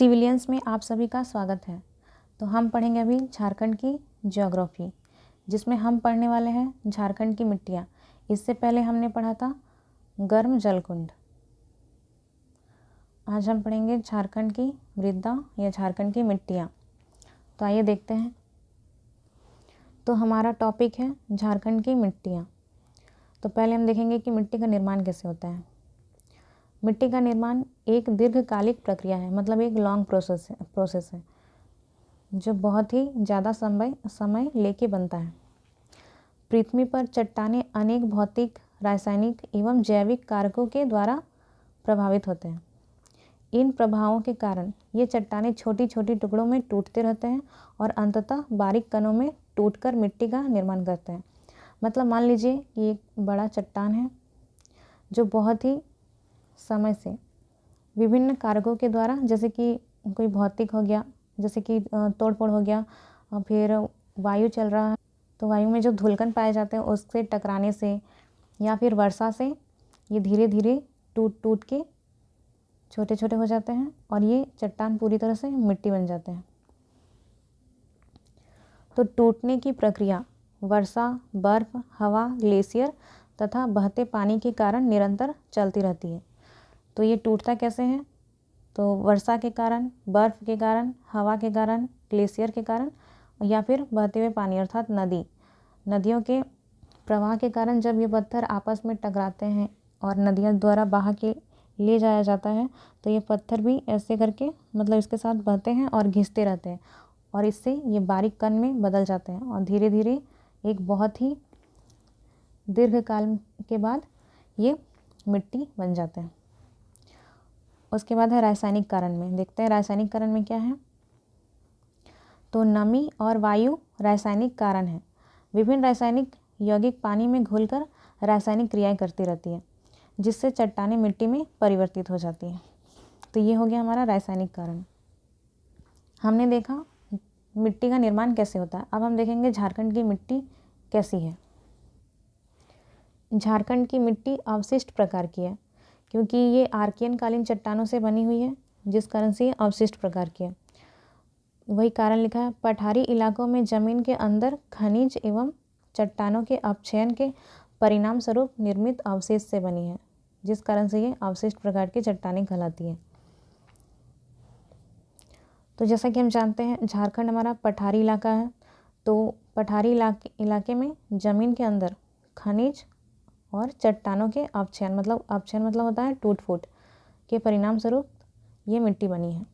Civilians में आप सभी का स्वागत है। तो हम पढ़ेंगे अभी झारखंड की ज्योग्राफी, जिसमें हम पढ़ने वाले हैं झारखंड की मिट्टियाँ। इससे पहले हमने पढ़ा था गर्म जलकुंड। आज हम पढ़ेंगे झारखंड की मृदा या झारखंड की मिट्टियाँ। तो आइए देखते हैं। तो हमारा टॉपिक है झारखंड की मिट्टियाँ। तो पहले हम देखेंगे कि मिट्टी का निर्माण कैसे होता है। मिट्टी का निर्माण एक दीर्घकालिक प्रक्रिया है, मतलब एक लॉन्ग प्रोसेस है जो बहुत ही ज़्यादा समय लेके बनता है। पृथ्वी पर चट्टानें अनेक भौतिक, रासायनिक एवं जैविक कारकों के द्वारा प्रभावित होते हैं। इन प्रभावों के कारण ये चट्टानें छोटी छोटी टुकड़ों में टूटते रहते हैं और अंततः बारीक कणों में टूटकर मिट्टी का निर्माण करते हैं। मतलब मान लीजिए कि एक बड़ा चट्टान है जो बहुत ही समय से विभिन्न कारकों के द्वारा, जैसे कि कोई भौतिक हो गया, जैसे कि तोड़फोड़ हो गया, और फिर वायु चल रहा है तो वायु में जो धूलकण पाए जाते हैं उससे टकराने से या फिर वर्षा से ये धीरे धीरे टूट के छोटे छोटे हो जाते हैं और ये चट्टान पूरी तरह से मिट्टी बन जाते हैं। तो टूटने की प्रक्रिया वर्षा, बर्फ, हवा, ग्लेशियर तथा बहते पानी के कारण निरंतर चलती रहती है। तो ये टूटता कैसे है? तो वर्षा के कारण, बर्फ़ के कारण, हवा के कारण, ग्लेशियर के कारण या फिर बहते हुए पानी अर्थात नदियों के प्रवाह के कारण जब ये पत्थर आपस में टकराते हैं और नदियों द्वारा बहा के ले जाया जाता है तो ये पत्थर भी ऐसे करके मतलब इसके साथ बहते हैं और घिसते रहते हैं और इससे ये बारीक कण में बदल जाते हैं और धीरे धीरे एक बहुत ही दीर्घकाल के बाद ये मिट्टी बन जाते हैं। उसके बाद है रासायनिक कारण में। देखते हैं रासायनिक कारण में क्या है। तो नमी और वायु रासायनिक कारण है। विभिन्न रासायनिक यौगिक पानी में घुलकर रासायनिक क्रियाएं करती रहती है जिससे चट्टानें मिट्टी में परिवर्तित हो जाती हैं। तो ये हो गया हमारा रासायनिक कारण। हमने देखा मिट्टी का निर्माण कैसे होता है। अब हम देखेंगे झारखंड की मिट्टी कैसी है। झारखंड की मिट्टी अवशिष्ट प्रकार की है क्योंकि ये आर्कियन कालीन चट्टानों से बनी हुई है, जिस कारण से ये अवशिष्ट प्रकार की है। वही कारण लिखा है, पठारी इलाकों में जमीन के अंदर खनिज एवं चट्टानों के अपक्षयन के परिणाम स्वरूप निर्मित अवशेष से बनी है, जिस कारण से ये अवशिष्ट प्रकार की चट्टानें कहलाती है। तो जैसा कि हम जानते हैं झारखंड हमारा पठारी इलाका है। तो पठारी इलाके में जमीन के अंदर खनिज और चट्टानों के अपक्षयन मतलब होता है टूट फूट के परिणाम स्वरूप ये मिट्टी बनी है,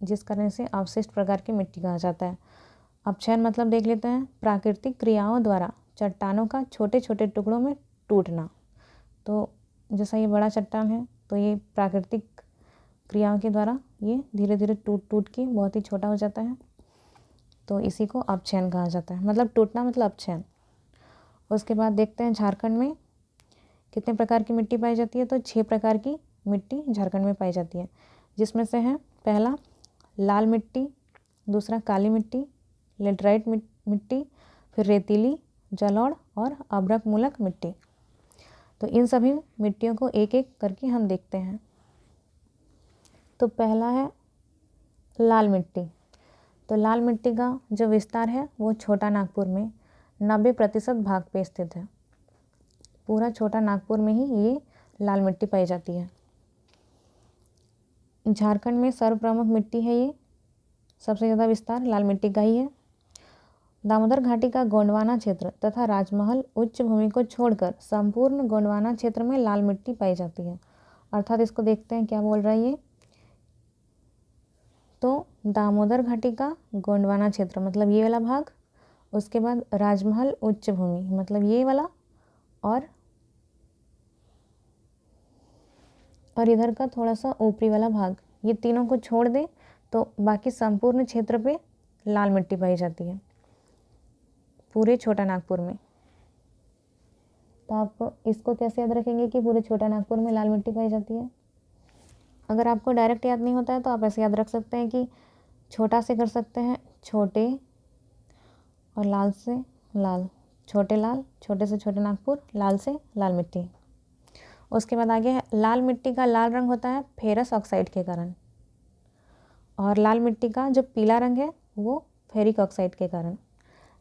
जिस कारण से अवशिष्ट प्रकार की मिट्टी कहा जाता है। अपक्षयन मतलब देख लेते हैं, प्राकृतिक क्रियाओं द्वारा चट्टानों का छोटे छोटे टुकड़ों में टूटना। तो जैसा ये बड़ा चट्टान है तो ये प्राकृतिक क्रियाओं के द्वारा ये धीरे धीरे टूट के बहुत ही छोटा हो जाता है, तो इसी को अपक्षयन कहा जाता है। मतलब टूटना मतलब अपक्षयन। उसके बाद देखते हैं झारखंड में कितने प्रकार की मिट्टी पाई जाती है। तो 6 प्रकार की मिट्टी झारखंड में पाई जाती है, जिसमें से है पहला लाल मिट्टी, दूसरा काली मिट्टी, लेटराइट मिट्टी, फिर रेतीली, जलोढ़ और अभ्रक मूलक मिट्टी। तो इन सभी मिट्टियों को एक एक करके हम देखते हैं। तो पहला है लाल मिट्टी। तो लाल मिट्टी का जो विस्तार है वो छोटा नागपुर में 90% भाग पे स्थित है। पूरा छोटा नागपुर में ही ये लाल मिट्टी पाई जाती है। झारखंड में सर्वप्रमुख मिट्टी है ये, सबसे ज़्यादा विस्तार लाल मिट्टी का ही है। दामोदर घाटी का गोंडवाना क्षेत्र तथा राजमहल उच्च भूमि को छोड़कर संपूर्ण गोंडवाना क्षेत्र में लाल मिट्टी पाई जाती है। अर्थात इसको देखते हैं क्या बोल रहा है ये। तो दामोदर घाटी का गोंडवाना क्षेत्र मतलब ये वाला भाग, उसके बाद राजमहल उच्च भूमि मतलब ये वाला, और इधर का थोड़ा सा ऊपरी वाला भाग, ये तीनों को छोड़ दें तो बाकी संपूर्ण क्षेत्र पे लाल मिट्टी पाई जाती है पूरे छोटा नागपुर में। तो आप इसको कैसे याद रखेंगे कि पूरे छोटा नागपुर में लाल मिट्टी पाई जाती है। अगर आपको डायरेक्ट याद नहीं होता है तो आप ऐसे याद रख सकते हैं कि छोटा से कर सकते हैं छोटे और लाल से लाल, छोटे लाल, छोटे से छोटे नागपुर, लाल से लाल मिट्टी। उसके बाद आगे है लाल मिट्टी का लाल रंग होता है फेरस ऑक्साइड के कारण। और लाल मिट्टी का जो पीला रंग है वो फेरिक ऑक्साइड के कारण।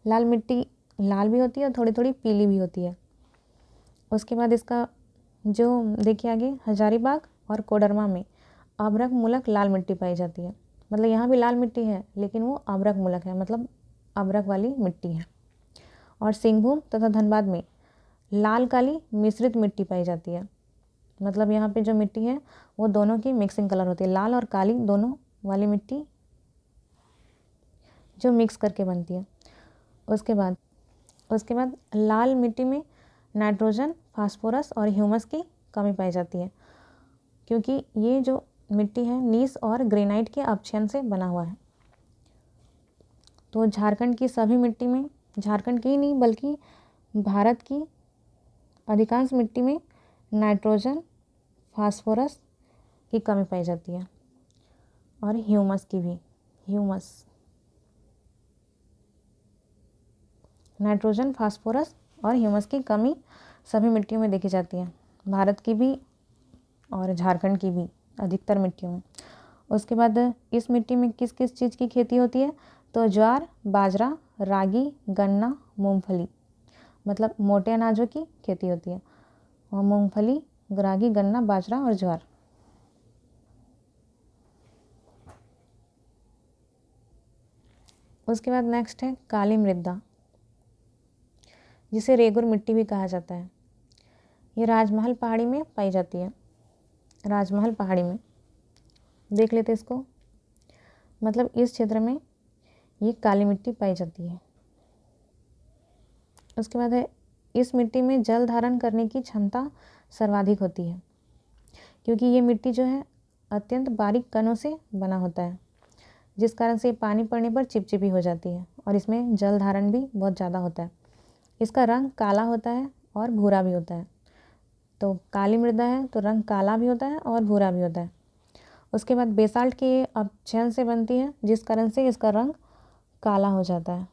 लाल मिट्टी लाल भी होती है और थोड़ी थोड़ी पीली भी होती है। उसके बाद इसका जो देखिए आगे हजारीबाग और कोडरमा में अभ्रक मूलक लाल मिट्टी पाई जाती है। मतलब यहाँ भी लाल मिट्टी है लेकिन वो अभ्रक मूलक है, मतलब अभ्रक वाली मिट्टी है। और सिंहभूम तथा धनबाद में लाल काली मिश्रित मिट्टी पाई जाती है। मतलब यहाँ पे जो मिट्टी है वो दोनों की मिक्सिंग कलर होती है, लाल और काली दोनों वाली मिट्टी जो मिक्स करके बनती है। उसके बाद लाल मिट्टी में नाइट्रोजन, फास्फोरस और ह्यूमस की कमी पाई जाती है, क्योंकि ये जो मिट्टी है नीस और ग्रेनाइट के अपक्षयन से बना हुआ है। तो झारखंड की सभी मिट्टी में, झारखंड की ही नहीं बल्कि भारत की अधिकांश मिट्टी में नाइट्रोजन, फास्फोरस की कमी पाई जाती है और ह्यूमस की भी। नाइट्रोजन, फास्फोरस और ह्यूमस की कमी सभी मिट्टियों में देखी जाती है, भारत की भी और झारखंड की भी अधिकतर मिट्टियों में। उसके बाद इस मिट्टी में किस किस चीज़ की खेती होती है? तो ज्वार, बाजरा, रागी, गन्ना, मूंगफली, मतलब मोटे अनाजों की खेती होती है। और मूंगफली, रागी, गन्ना, बाजरा और ज्वार। उसके बाद नेक्स्ट है काली मृदा, जिसे रेगुर मिट्टी भी कहा जाता है। ये राजमहल पहाड़ी में पाई जाती है। राजमहल पहाड़ी में देख लेते इसको, मतलब इस क्षेत्र में ये काली मिट्टी पाई जाती है। उसके बाद है इस मिट्टी में जल धारण करने की क्षमता सर्वाधिक होती है, क्योंकि ये मिट्टी जो है अत्यंत बारीक कणों से बना होता है, जिस कारण से पानी पड़ने पर चिपचिपी हो जाती है और इसमें जल धारण भी बहुत ज़्यादा होता है। इसका रंग काला होता है और भूरा भी होता है। तो काली मृदा है तो रंग काला भी होता है और भूरा भी होता है। उसके बाद बेसाल्ट के अपक्षयन से बनती है, जिस कारण से इसका रंग काला हो जाता है।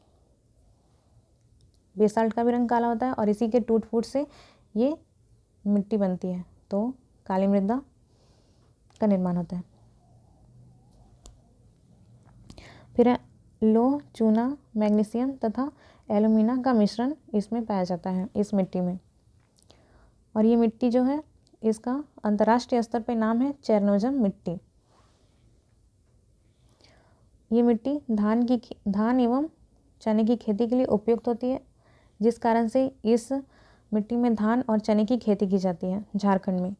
बेसाल्ट का भी रंग काला होता है और इसी के टूट फूट से ये मिट्टी बनती है, तो काली मृदा का निर्माण होता है। फिर लोह, चूना, मैग्नीशियम तथा एल्यूमिना का मिश्रण इसमें पाया जाता है इस मिट्टी में। और ये मिट्टी जो है इसका अंतर्राष्ट्रीय स्तर पर नाम है चेरनोजम मिट्टी। ये मिट्टी धान एवं चने की खेती के लिए उपयुक्त होती है, जिस कारण से इस मिट्टी में धान और चने की खेती की जाती है झारखंड में।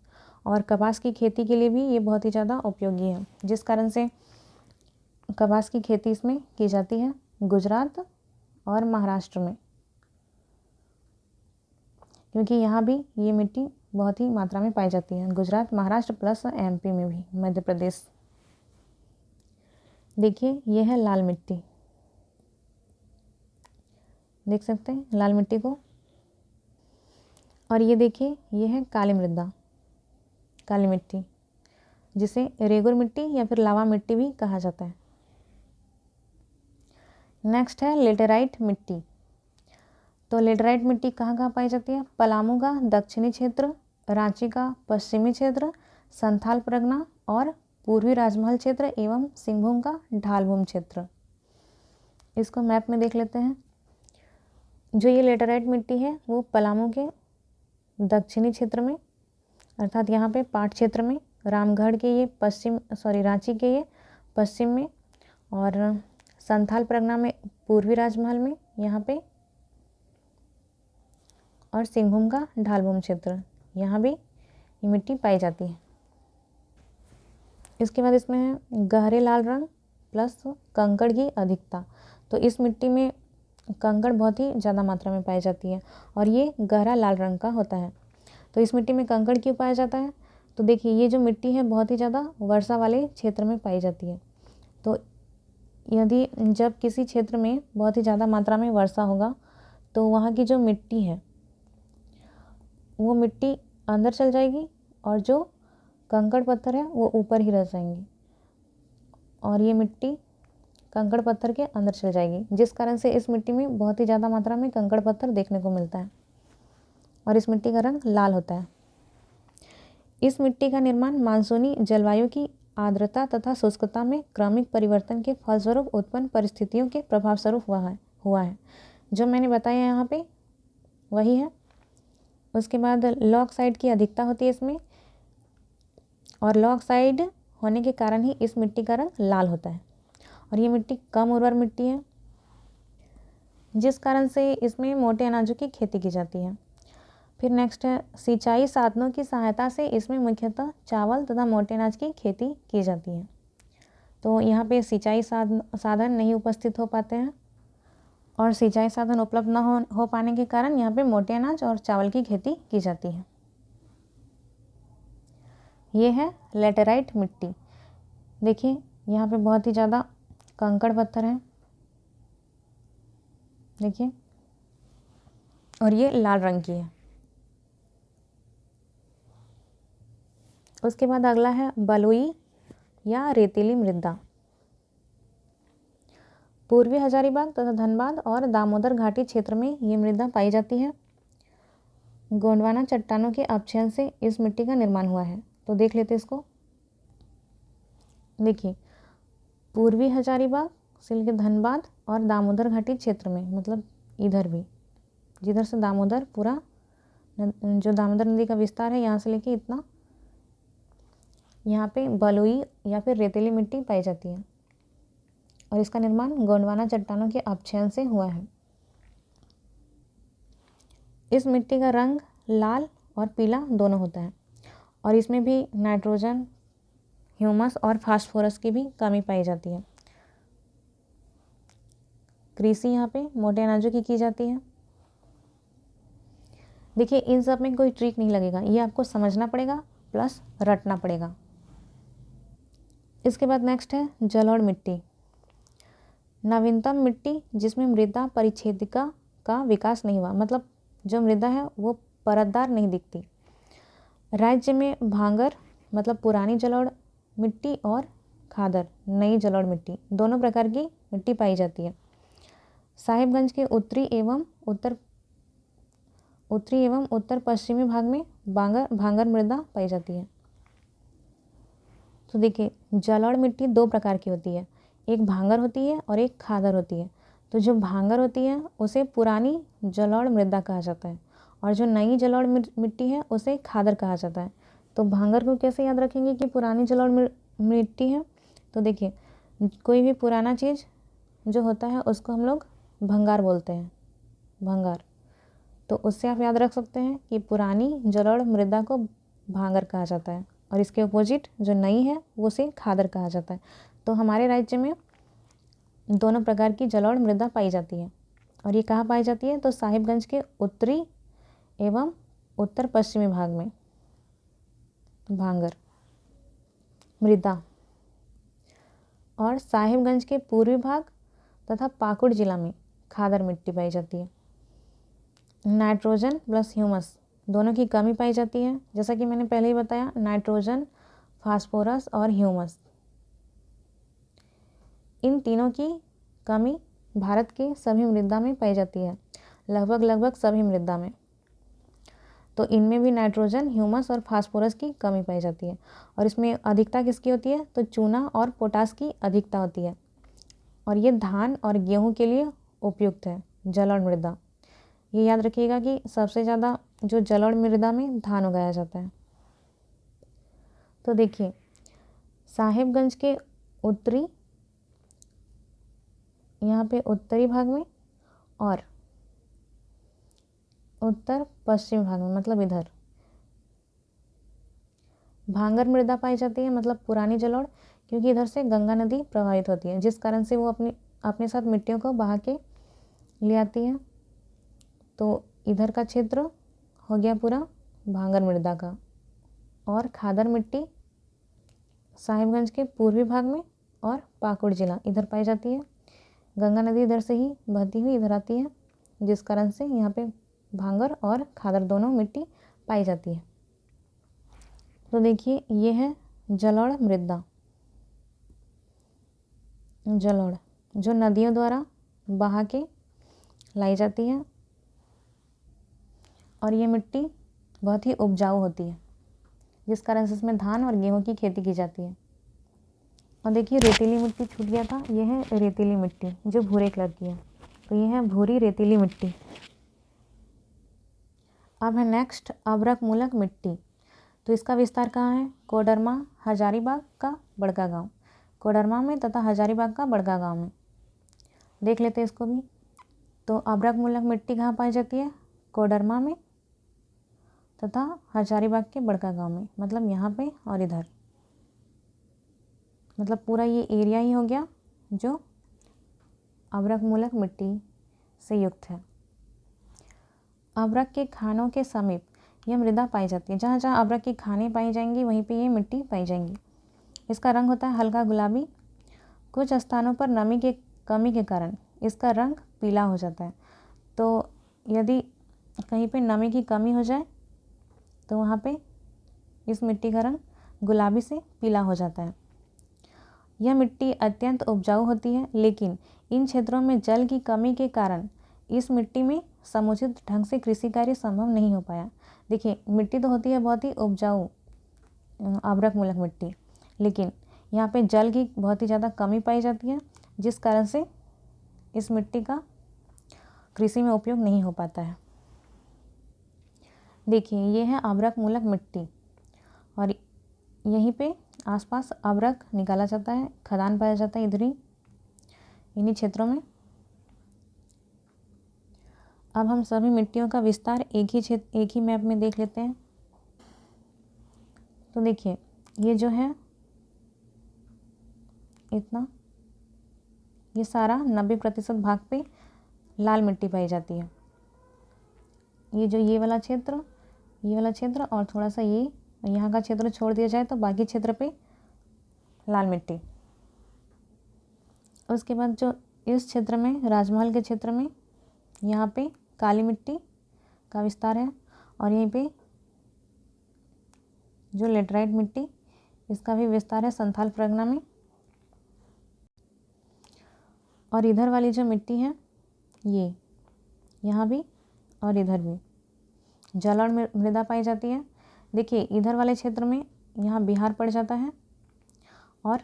और कपास की खेती के लिए भी ये बहुत ही ज़्यादा उपयोगी है, जिस कारण से कपास की खेती इसमें की जाती है गुजरात और महाराष्ट्र में, क्योंकि यहाँ भी ये मिट्टी बहुत ही मात्रा में पाई जाती है। गुजरात, महाराष्ट्र प्लस MP में भी, मध्य प्रदेश। देखिए ये है लाल मिट्टी, देख सकते हैं लाल मिट्टी को। और ये देखिए ये है काली मृदा, काली मिट्टी, जिसे रेगुर मिट्टी या फिर लावा मिट्टी भी कहा जाता है। नेक्स्ट है लेटेराइट मिट्टी। तो लेटेराइट मिट्टी कहाँ कहाँ पाई जाती है? पलामू का दक्षिणी क्षेत्र, रांची का पश्चिमी क्षेत्र, संथाल परगना और पूर्वी राजमहल क्षेत्र एवं सिंहभूम का ढालभूम क्षेत्र। इसको मैप में देख लेते हैं। जो ये लेटेराइट मिट्टी है वो पलामू के दक्षिणी क्षेत्र में, अर्थात यहाँ पे पाट क्षेत्र में, रामगढ़ के ये रांची के ये पश्चिम में, और संथाल परगना में पूर्वी राजमहल में यहाँ पे, और सिंहभूम का ढालभूम क्षेत्र, यहाँ भी ये मिट्टी पाई जाती है। इसके बाद इसमें है गहरे लाल रंग प्लस कंकड़ की अधिकता। तो इस मिट्टी में कंकड़ बहुत ही ज़्यादा मात्रा में पाई जाती है और ये गहरा लाल रंग का होता है। तो इस मिट्टी में कंकड़ क्यों पाया जाता है? तो देखिए ये जो मिट्टी है बहुत ही ज़्यादा वर्षा वाले क्षेत्र में पाई जाती है। तो यदि जब किसी क्षेत्र में बहुत ही ज़्यादा मात्रा में वर्षा होगा तो वहाँ की जो मिट्टी है वो मिट्टी अंदर चल जाएगी और जो कंकड़ पत्थर है वो ऊपर ही रह जाएंगे, और ये मिट्टी कंकड़ पत्थर के अंदर चल जाएगी, जिस कारण से इस मिट्टी में बहुत ही ज़्यादा मात्रा में कंकड़ पत्थर देखने को मिलता है और इस मिट्टी का रंग लाल होता है। इस मिट्टी का निर्माण मानसूनी जलवायु की आर्द्रता तथा शुष्कता में क्रमिक परिवर्तन के फलस्वरूप उत्पन्न परिस्थितियों के प्रभाव स्वरूप हुआ है। जो मैंने बताया यहाँ पे वही है। उसके बाद लॉ ऑक्साइड की अधिकता होती है इसमें, और लॉ ऑक्साइड होने के कारण ही इस मिट्टी का रंग लाल होता है। और ये मिट्टी कम उर्वर मिट्टी है, जिस कारण से इसमें मोटे अनाजों की खेती की जाती है। फिर नेक्स्ट है, सिंचाई साधनों की सहायता से इसमें मुख्यतः चावल तथा मोटे अनाज की खेती की जाती है। तो यहाँ पे सिंचाई साधन नहीं उपस्थित हो पाते हैं, और सिंचाई साधन उपलब्ध न हो पाने के कारण यहाँ पे मोटे अनाज और चावल की खेती की जाती है। ये है लेटेराइट मिट्टी। देखिए यहाँ पे बहुत ही ज़्यादा कंकड़ पत्थर हैं, देखिए, और ये लाल रंग की है। उसके बाद अगला है बलुई या रेतीली मृदा। पूर्वी हजारीबाग तथा धनबाद और दामोदर घाटी क्षेत्र में ये मृदा पाई जाती है। गोंडवाना चट्टानों के अपक्षयन से इस मिट्टी का निर्माण हुआ है। तो देख लेते इसको। देखिए, पूर्वी हजारीबाग से लेकर धनबाद और दामोदर घाटी क्षेत्र में, मतलब इधर भी, जिधर से दामोदर पूरा जो दामोदर नदी का विस्तार है यहाँ से लेके इतना, यहाँ पे बलुई या फिर रेतीली मिट्टी पाई जाती है, और इसका निर्माण गोंडवाना चट्टानों के अपक्षयन से हुआ है। इस मिट्टी का रंग लाल और पीला दोनों होता है, और इसमें भी नाइट्रोजन, ह्यूमस और फास्फोरस की भी कमी पाई जाती है। कृषि यहाँ पे मोटे अनाजों की जाती है। देखिए, इन सब में कोई ट्रिक नहीं लगेगा, ये आपको समझना पड़ेगा प्लस रटना पड़ेगा। इसके बाद नेक्स्ट है जलोढ़ मिट्टी। नवीनतम मिट्टी जिसमें मृदा परिच्छेदिका का विकास नहीं हुआ, मतलब जो मृदा है वो परतदार नहीं दिखती। राज्य में भांगर मतलब पुरानी जलोढ़ मिट्टी और खादर नई जलोढ़ मिट्टी दोनों प्रकार की मिट्टी पाई जाती है। साहिबगंज के उत्तरी एवं उत्तर पश्चिमी भाग में भांगर मृदा पाई जाती है। तो देखिए, जलोढ़ मिट्टी दो प्रकार की होती है, एक भांगर होती है और एक खादर होती है। तो जो भांगर होती है उसे पुरानी जलोढ़ मृदा कहा जाता है, और जो नई जलोढ़ मिट्टी है उसे खादर कहा जाता है। तो भांगर को कैसे याद रखेंगे कि पुरानी जलोढ़ मिट्टी है? तो देखिए, कोई भी पुराना चीज़ जो होता है उसको हम लोग भंगार बोलते हैं, भंगार। तो उससे आप याद रख सकते हैं कि पुरानी जलोढ़ मृदा को भांगर कहा जाता है, और इसके अपोजिट जो नई है वो उसे खादर कहा जाता है। तो हमारे राज्य में दोनों प्रकार की जलोढ़ मृदा पाई जाती है, और ये कहाँ पाई जाती है? तो साहिबगंज के उत्तरी एवं उत्तर पश्चिमी भाग में भांगर मृदा, और साहिबगंज के पूर्वी भाग तथा पाकुड़ जिला में खादर मिट्टी पाई जाती है। नाइट्रोजन प्लस ह्यूमस दोनों की कमी पाई जाती है, जैसा कि मैंने पहले ही बताया, नाइट्रोजन, फास्फोरस और ह्यूमस, इन तीनों की कमी भारत के सभी मृदा में पाई जाती है, लगभग सभी मृदा में। तो इनमें भी नाइट्रोजन, ह्यूमस और फास्फोरस की कमी पाई जाती है, और इसमें अधिकता किसकी होती है? तो चूना और पोटास की अधिकता होती है, और ये धान और गेहूं के लिए उपयुक्त है जलोढ़ मृदा। ये याद रखिएगा कि सबसे ज़्यादा जो जलोढ़ मृदा में धान उगाया जाता है। तो देखिए, साहिबगंज के उत्तरी, यहाँ पे उत्तरी भाग में और उत्तर पश्चिमी भाग में, मतलब इधर भांगर मृदा पाई जाती है, मतलब पुरानी जलोढ़, क्योंकि इधर से गंगा नदी प्रवाहित होती है, जिस कारण से वो अपने साथ मिट्टियों को बहा के ले आती है। तो इधर का क्षेत्र हो गया पूरा भांगर मृदा का। और खादर मिट्टी साहिबगंज के पूर्वी भाग में और पाकुड़ जिला इधर पाई जाती है। गंगा नदी इधर से ही बहती हुई इधर आती है, जिस कारण से यहाँ पे भांगर और खादर दोनों मिट्टी पाई जाती है। तो देखिए, ये है जलोढ़ मृदा। जलोढ़ जो नदियों द्वारा बहा के लाई जाती है, और ये मिट्टी बहुत ही उपजाऊ होती है, जिस कारण से इसमें धान और गेहूं की खेती की जाती है। और देखिए रेतीली मिट्टी छूट गया था, ये है रेतीली मिट्टी जो भूरे कलर की है, तो ये है भूरी रेतीली मिट्टी। अब है नेक्स्ट अभ्रक मूलक मिट्टी। तो इसका विस्तार कहाँ है? कोडरमा, हजारीबाग का बड़का गांव, कोडरमा में तथा हजारीबाग का बड़का गांव में। देख लेते हैं इसको भी। तो अभ्रक मूलक मिट्टी कहाँ पाई जाती है? कोडरमा में तथा हजारीबाग के बड़का गांव में, मतलब यहाँ पे और इधर, मतलब पूरा ये एरिया ही हो गया जो अभ्रक मूलक मिट्टी से युक्त है। अभ्रक के खानों के समीप यह मृदा पाई जाती है। जहाँ जहाँ अभ्रक की खानें पाई जाएंगी वहीं पे ये मिट्टी पाई जाएंगी। इसका रंग होता है हल्का गुलाबी। कुछ स्थानों पर नमी के कमी के कारण इसका रंग पीला हो जाता है। तो यदि कहीं पे नमी की कमी हो जाए तो वहाँ पे इस मिट्टी का रंग गुलाबी से पीला हो जाता है। यह मिट्टी अत्यंत उपजाऊ होती है, लेकिन इन क्षेत्रों में जल की कमी के कारण इस मिट्टी में समुचित ढंग से कृषि कार्य संभव नहीं हो पाया। देखिए मिट्टी तो होती है बहुत ही उपजाऊ अभ्रक मूलक मिट्टी, लेकिन यहाँ पे जल की बहुत ही ज़्यादा कमी पाई जाती है, जिस कारण से इस मिट्टी का कृषि में उपयोग नहीं हो पाता है। देखिए ये है अभ्रक मूलक मिट्टी और यहीं पे आसपास अभ्रक निकाला जाता है, खदान पाया जाता है इधर ही इन्हीं क्षेत्रों में। अब हम सभी मिट्टियों का विस्तार एक ही मैप में देख लेते हैं। तो देखिए ये जो है इतना, ये सारा 90% भाग पे लाल मिट्टी पाई जाती है। ये जो ये वाला क्षेत्र और थोड़ा सा ये यहाँ का क्षेत्र छोड़ दिया जाए तो बाकी क्षेत्र पे लाल मिट्टी। उसके बाद जो इस क्षेत्र में राजमहल के क्षेत्र में यहाँ पे काली मिट्टी का विस्तार है और यहीं पे जो लेटराइट मिट्टी इसका भी विस्तार है संथाल परगना में। और इधर वाली जो मिट्टी है ये यहाँ भी और इधर भी जलोढ़ मृदा पाई जाती है। देखिए इधर वाले क्षेत्र में यहाँ बिहार पड़ जाता है और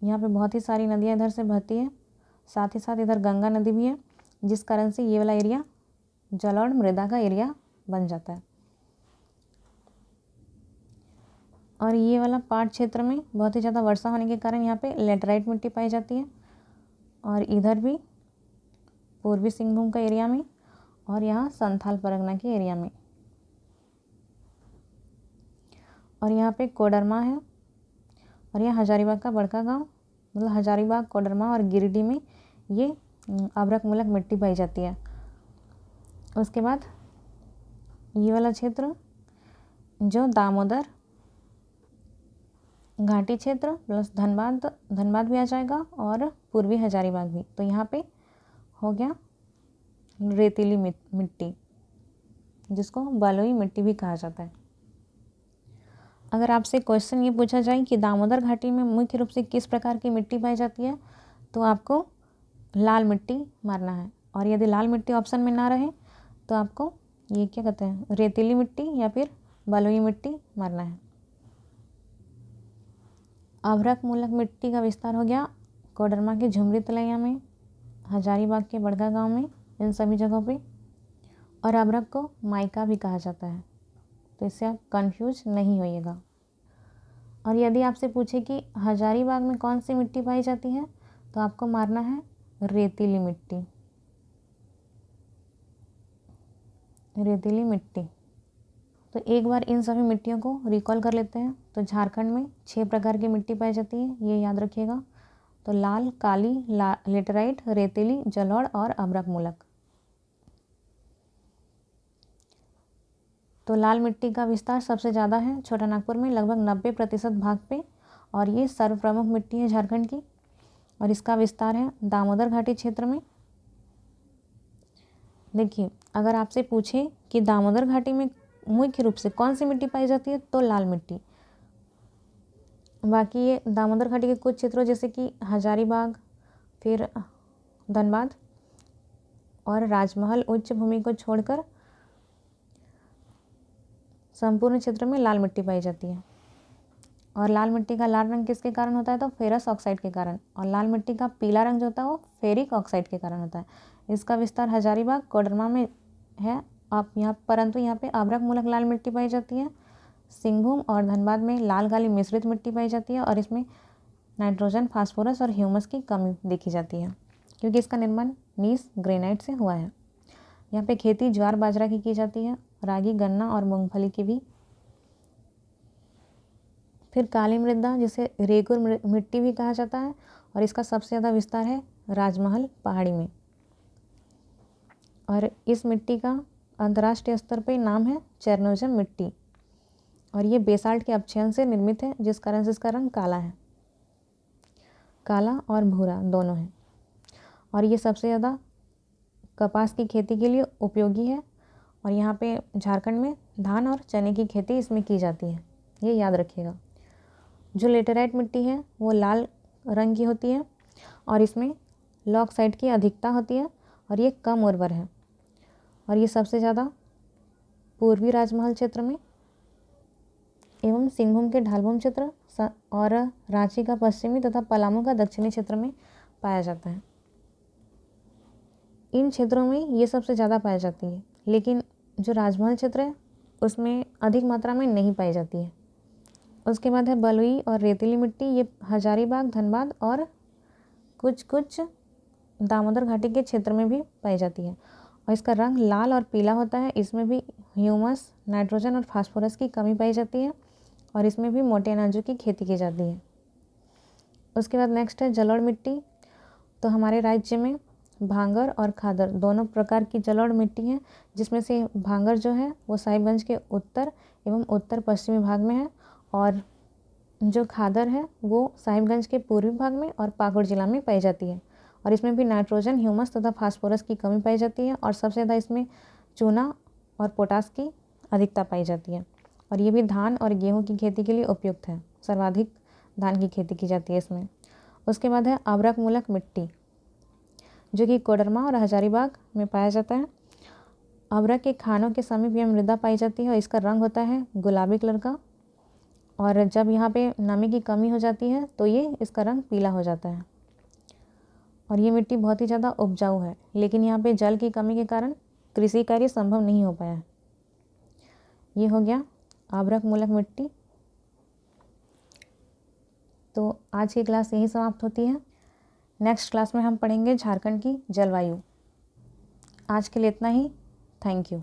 यहाँ पे बहुत ही सारी नदियाँ इधर से बहती है, साथ ही साथ इधर गंगा नदी भी है, जिस कारण से ये वाला एरिया जलोढ़ मृदा का एरिया बन जाता है। और ये वाला पाट क्षेत्र में बहुत ही ज़्यादा वर्षा होने के कारण यहाँ पे लेटराइट मिट्टी पाई जाती है और इधर भी पूर्वी सिंहभूम का एरिया में और यहाँ संथाल परगना के एरिया में। और यहाँ पे कोडरमा है और यह हजारीबाग का बड़का गांव, मतलब हजारीबाग, कोडरमा और गिरिडीह में ये अभ्रक मूलक मिट्टी पाई जाती है। उसके बाद ये वाला क्षेत्र जो दामोदर घाटी क्षेत्र प्लस धनबाद भी आ जाएगा और पूर्वी हजारीबाग भी, तो यहाँ पे हो गया रेतीली मिट्टी जिसको बलुई मिट्टी भी कहा जाता है। अगर आपसे क्वेश्चन ये पूछा जाए कि दामोदर घाटी में मुख्य रूप से किस प्रकार की मिट्टी पाई जाती है, तो आपको लाल मिट्टी मारना है। और यदि लाल मिट्टी ऑप्शन में ना रहे तो आपको ये क्या कहते हैं रेतीली मिट्टी या फिर बलुई मिट्टी मारना है। अभ्रक मूलक मिट्टी का विस्तार हो गया कोडरमा के झुमरी तलैया में, हजारीबाग के बड़का गांव में, इन सभी जगहों पे। और अभ्रक को माइका भी कहा जाता है, तो इससे आप कंफ्यूज नहीं होइएगा। और यदि आपसे पूछे कि हजारीबाग में कौन सी मिट्टी पाई जाती है, तो आपको मारना है रेतीली मिट्टी। रेतीली मिट्टी। तो एक बार इन सभी मिट्टियों को रिकॉल कर लेते हैं। तो झारखंड में 6 प्रकार की मिट्टी पाई जाती है, ये याद रखिएगा। तो लाल, काली, लेटराइट, रेतीली, जलोढ़ और अभ्रक मूलक। तो लाल मिट्टी का विस्तार सबसे ज़्यादा है छोटा नागपुर में, लगभग 90% भाग पे, और ये सर्वप्रमुख मिट्टी है झारखंड की। और इसका विस्तार है दामोदर घाटी क्षेत्र में। देखिए अगर आपसे पूछे कि दामोदर घाटी में मुख्य रूप से कौन सी मिट्टी पाई जाती है, तो लाल मिट्टी। बाकी ये दामोदर घाटी के कुछ क्षेत्रों जैसे कि हजारीबाग, फिर धनबाद और राजमहल उच्च भूमि को छोड़कर संपूर्ण क्षेत्र में लाल मिट्टी पाई जाती है। और लाल मिट्टी का लाल रंग किसके कारण होता है, तो फेरस ऑक्साइड के कारण। और लाल मिट्टी का पीला रंग जो होता है वो फेरिक ऑक्साइड के कारण होता है। इसका विस्तार हजारीबाग कोडरमा में है। आप यहाँ परंतु यहाँ पे आवर्क मूलक लाल मिट्टी पाई जाती है। सिंहभूम और धनबाद में लाल काली मिश्रित मिट्टी पाई जाती है और इसमें नाइट्रोजन, फास्फोरस और ह्यूमस की कमी देखी जाती है क्योंकि इसका निर्माण नीस ग्रेनाइट से हुआ है। यहाँ पे खेती ज्वार बाजरा की जाती है, रागी, गन्ना और मूंगफली की भी। फिर काली मृदा जिसे रेगुर मिट्टी भी कहा जाता है और इसका सबसे ज़्यादा विस्तार है राजमहल पहाड़ी में। और इस मिट्टी का अंतर्राष्ट्रीय स्तर पे नाम है चेरनोजम मिट्टी और ये बेसाल्ट के अपक्षयन से निर्मित है जिस कारण से इसका रंग काला है, काला और भूरा दोनों है। और ये सबसे ज़्यादा कपास की खेती के लिए उपयोगी है और यहाँ पे झारखंड में धान और चने की खेती इसमें की जाती है, ये याद रखिएगा। जो लेटेराइट मिट्टी है वो लाल रंग की होती है और इसमें लॉक्साइड की अधिकता होती है और ये कम उर्वर है और ये सबसे ज़्यादा पूर्वी राजमहल क्षेत्र में एवं सिंहभूम के ढालभूम क्षेत्र और रांची का पश्चिमी तथा पलामू का दक्षिणी क्षेत्र में पाया जाता है। इन क्षेत्रों में ये सबसे ज़्यादा पाई जाती है, लेकिन जो राजमहल क्षेत्र है उसमें अधिक मात्रा में नहीं पाई जाती है। उसके बाद है बलुई और रेतीली मिट्टी, ये हजारीबाग, धनबाद और कुछ दामोदर घाटी के क्षेत्र में भी पाई जाती है और इसका रंग लाल और पीला होता है। इसमें भी ह्यूमस, नाइट्रोजन और फास्फोरस की कमी पाई जाती है और इसमें भी मोटे अनाजों की खेती की जाती है। उसके बाद नेक्स्ट है जलोढ़ मिट्टी। तो हमारे राज्य में भांगर और खादर दोनों प्रकार की जलोढ़ मिट्टी है, जिसमें से भांगर जो है वो साहिबगंज के उत्तर एवं उत्तर पश्चिमी भाग में है और जो खादर है वो साहिबगंज के पूर्वी भाग में और पाकुड़ जिला में पाई जाती है और इसमें भी नाइट्रोजन, ह्यूमस तथा फास्फोरस की कमी पाई जाती है और सबसे ज़्यादा इसमें चूना और पोटास की अधिकता पाई जाती है और ये भी धान और गेहूं की खेती के लिए उपयुक्त है। सर्वाधिक धान की खेती की जाती है इसमें। उसके बाद है आवर्क मूलक मिट्टी जो कि कोडरमा और हजारीबाग में पाया जाता है। आवर्क के खानों के समीप यह मृदा पाई जाती है और इसका रंग होता है गुलाबी कलर का और जब यहाँ पे नमी की कमी हो जाती है तो ये इसका रंग पीला हो जाता है और ये मिट्टी बहुत ही ज़्यादा उपजाऊ है, लेकिन यहाँ पे जल की कमी के कारण कृषि कार्य संभव नहीं हो पाया है। ये हो गया आवर्क मूलक मिट्टी। तो आज की क्लास यही समाप्त होती है। नेक्स्ट क्लास में हम पढ़ेंगे झारखंड की जलवायु। आज के लिए इतना ही। Thank you.